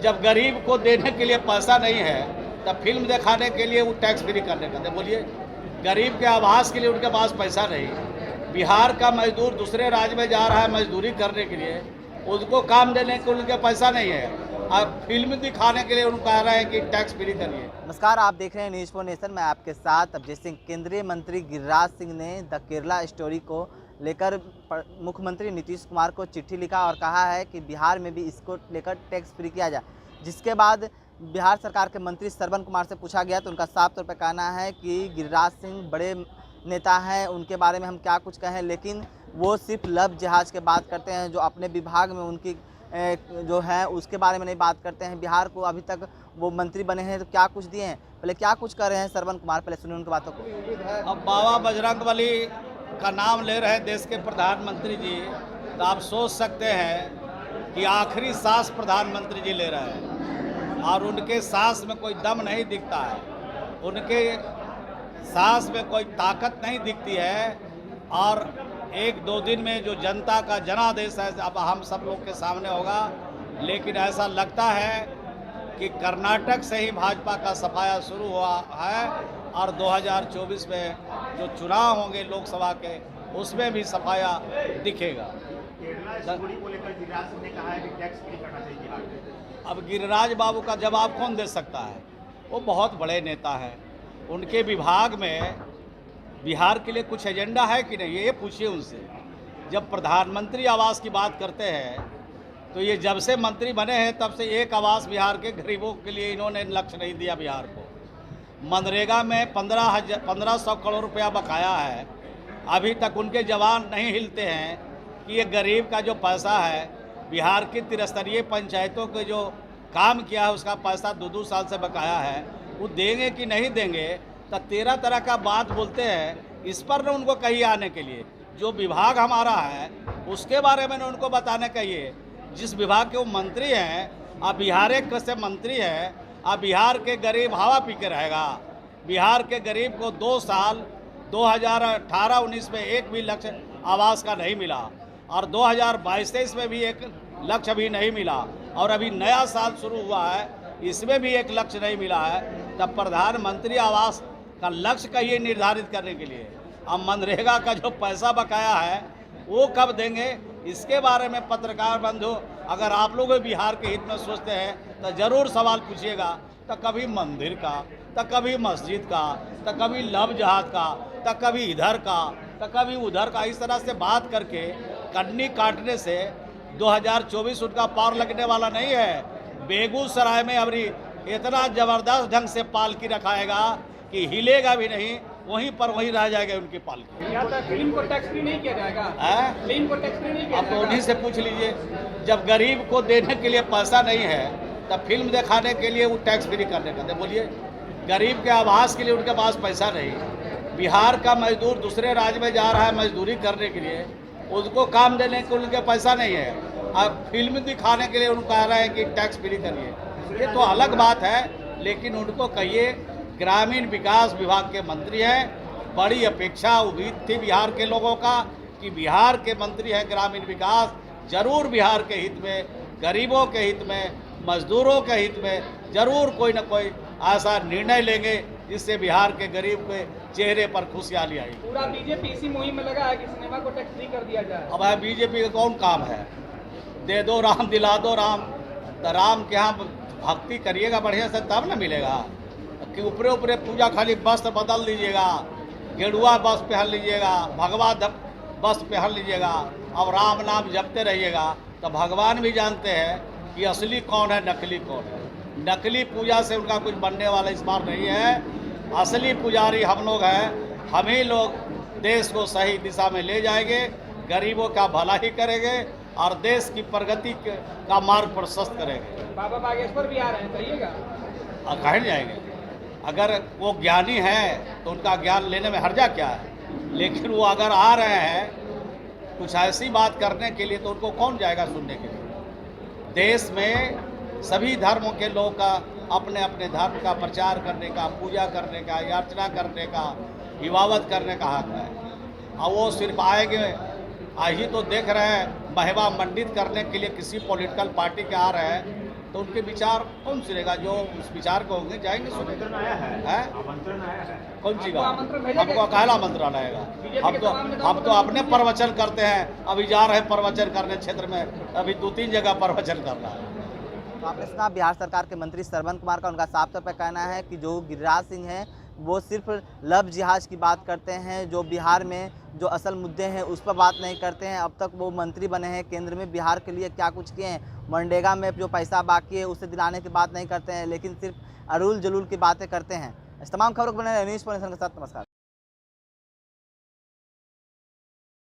जब गरीब को देने के लिए पैसा नहीं है तब फिल्म दिखाने के लिए वो टैक्स फ्री करने का बोलिए। गरीब के आवास के लिए उनके पास पैसा नहीं। बिहार का मजदूर दूसरे राज्य में जा रहा है मजदूरी करने के लिए, उसको काम देने के उनके पैसा नहीं है। अब फिल्म दिखाने के लिए उनको कह रहे हैं कि टैक्स फ्री करिए। नमस्कार, आप देख रहे हैं न्यूज़ फॉर नेशन। मैं आपके साथ अभिजीत सिंह। केंद्रीय मंत्री गिरिराज सिंह ने द केरला स्टोरी को लेकर मुख्यमंत्री नीतीश कुमार को चिट्ठी लिखा और कहा है कि बिहार में भी इसको लेकर टैक्स फ्री किया जाए। जिसके बाद बिहार सरकार के मंत्री श्रवण कुमार से पूछा गया तो उनका साफ तौर पर कहना है कि गिरिराज सिंह बड़े नेता हैं, उनके बारे में हम क्या कुछ कहें, लेकिन वो सिर्फ लव जिहाज की बात करते हैं। जो अपने विभाग में उनकी जो है उसके बारे में नहीं बात करते हैं। बिहार को अभी तक वो मंत्री बने हैं तो क्या कुछ दिए हैं, पहले क्या कुछ कर रहे हैं श्रवण कुमार, पहले सुनिए उनकी बातों को। अब बाबा बजरंगबली का नाम ले रहे हैं देश के प्रधानमंत्री जी, तो आप सोच सकते हैं कि आखिरी सांस प्रधानमंत्री जी ले रहे हैं और उनके सांस में कोई दम नहीं दिखता है, उनके सांस में कोई ताकत नहीं दिखती है। और एक दो दिन में जो जनता का जनादेश है अब हम सब लोग के सामने होगा, लेकिन ऐसा लगता है कि कर्नाटक से ही भाजपा का सफाया शुरू हुआ है और 2024 में जो चुनाव होंगे लोकसभा के उसमें भी सफाया दिखेगा। को लेकर गिरिराज सिंह ने कहा है कि टैक्स फ्री करना चाहिए बिहार में। अब गिरिराज बाबू का जवाब कौन दे सकता है? वो बहुत बड़े नेता हैं, उनके विभाग में बिहार के लिए कुछ एजेंडा है कि नहीं, ये पूछिए उनसे। जब प्रधानमंत्री आवास की बात करते हैं तो ये जब से मंत्री बने हैं तब से एक आवास बिहार के गरीबों के लिए इन्होंने लक्ष्य नहीं दिया। बिहार को मनरेगा में 1500 करोड़ रुपया बकाया है, अभी तक उनके जवान नहीं हिलते हैं कि ये गरीब का जो पैसा है बिहार की त्रिस्तरीय पंचायतों के जो काम किया है उसका पैसा 2-2 साल से बकाया है, वो देंगे कि नहीं देंगे। तो 13 तरह का बात बोलते हैं, इस पर न उनको कहिए आने के लिए। जो विभाग हमारा है उसके बारे में न उनको बताने कहिए। जिस विभाग के वो मंत्री हैं, अब बिहार एक से मंत्री है, अब बिहार के गरीब हवा पी के रहेगा। बिहार के गरीब को 2 साल 2018-19 में एक भी लक्ष्य आवास का नहीं मिला और 2022-23 में भी एक लक्ष्य भी नहीं मिला और अभी नया साल शुरू हुआ है इसमें भी एक लक्ष्य नहीं मिला है। तब प्रधानमंत्री आवास का लक्ष्य कहिए निर्धारित करने के लिए। अब मनरेगा का जो पैसा बकाया है वो कब देंगे, इसके बारे में पत्रकार बंधु अगर आप लोग बिहार के हित में सोचते हैं तो ज़रूर सवाल पूछिएगा। तो कभी मंदिर का, तो कभी मस्जिद का, तो कभी लव जहाज का, तो कभी इधर का, तो कभी उधर का, इस तरह से बात करके कटनी काटने से 2024 उनका पार लगने वाला नहीं है। बेगूसराय में अभी इतना ज़बरदस्त ढंग से पालकी रखाएगा कि हिलेगा भी नहीं, वहीं पर वहीं रह जाएगा उनकी पालकी। फिल्म को टैक्स फ्री नहीं किया जाएगा। फिल्म को टैक्स फ्री नहीं किया जाएगा। आप उन्हीं से पूछ लीजिए। जब गरीब को देने के लिए पैसा नहीं है तब फिल्म दिखाने के लिए वो टैक्स फ्री करने का बोलिए। गरीब के आवास के लिए उनके पास पैसा नहीं। बिहार का मजदूर दूसरे राज्य में जा रहा है मजदूरी करने के लिए, उसको काम देने के उनके पैसा नहीं है। अब फिल्म दिखाने के लिए उनको कह रहे हैं कि टैक्स फ्री करिए, ये तो अलग बात है। लेकिन उनको कहिए, ग्रामीण विकास विभाग के मंत्री हैं, बड़ी अपेक्षा उम्मीद थी बिहार के लोगों का कि बिहार के मंत्री हैं ग्रामीण विकास, जरूर बिहार के हित में, गरीबों के हित में, मजदूरों के हित में जरूर कोई न कोई ऐसा निर्णय लेंगे जिससे बिहार के गरीब के चेहरे पर खुशहाली आई। पूरा बीजेपी इसी मुहिम में लगा है कि सिनेमा को टैक्स फ्री कर दिया जाए। अब है बीजेपी का कौन काम है? दे दो राम दिला दो राम, तो राम के यहाँ भक्ति करिएगा बढ़िया से तब न मिलेगा कि ऊपरे ऊपरे पूजा खाली वस्त्र बदल लीजिएगा, गेरुआ वस्त्र पहन लीजिएगा, भगवा वस्त्र पहन लीजिएगा और राम नाम जपते रहिएगा। तो भगवान भी जानते हैं कि असली कौन है नकली कौन है। नकली पूजा से उनका कुछ बनने वाला इस बार नहीं है। असली पुजारी हम लोग हैं, हम ही लोग देश को सही दिशा में ले जाएंगे, गरीबों का भला ही करेंगे और देश की प्रगति का मार्ग प्रशस्त करेंगे। बाबा बागेश्वर भी आ रहे हैं, कहिएगा। कहीं जाएंगे? अगर वो ज्ञानी है तो उनका ज्ञान लेने में हर्जा क्या है, लेकिन वो अगर आ रहे हैं कुछ ऐसी बात करने के लिए तो उनको कौन जाएगा सुनने के लिए। देश में सभी धर्मों के लोगों का अपने अपने धर्म का प्रचार करने का, पूजा करने का, याचना करने का, इबादत करने का हक है। और वो सिर्फ आएंगे, आज ही तो देख रहे हैं, महिमा मंडित करने के लिए किसी पॉलिटिकल पार्टी के आ रहे हैं तो उनके विचार कौन सुनेगा? जो उस विचार को होंगे जाएंगे सुनेंगे। आमंत्रण आया है, हैं? आमंत्रण आया है। कौन सी बात? हमको अकेला आमंत्रण आएगा? हम तो अपने प्रवचन करते हैं। अभी जा रहे हैं प्रवचन करने क्षेत्र में, अभी 2-3 जगह प्रवचन करना है। तो आपने सुना बिहार सरकार के मंत्री श्रवण कुमार का, उनका साफ तौर पर कहना है कि जो गिरिराज सिंह हैं वो सिर्फ लव जिहाज की बात करते हैं, जो बिहार में जो असल मुद्दे हैं उस पर बात नहीं करते हैं। अब तक वो मंत्री बने हैं, केंद्र में बिहार के लिए क्या कुछ किए हैं, मनरेगा में जो पैसा बाकी है उसे दिलाने की बात नहीं करते हैं, लेकिन सिर्फ अरूल जलूल की बातें करते हैं। इस तमाम खबरों को बने न्यूज़ 4 के साथ नमस्कार।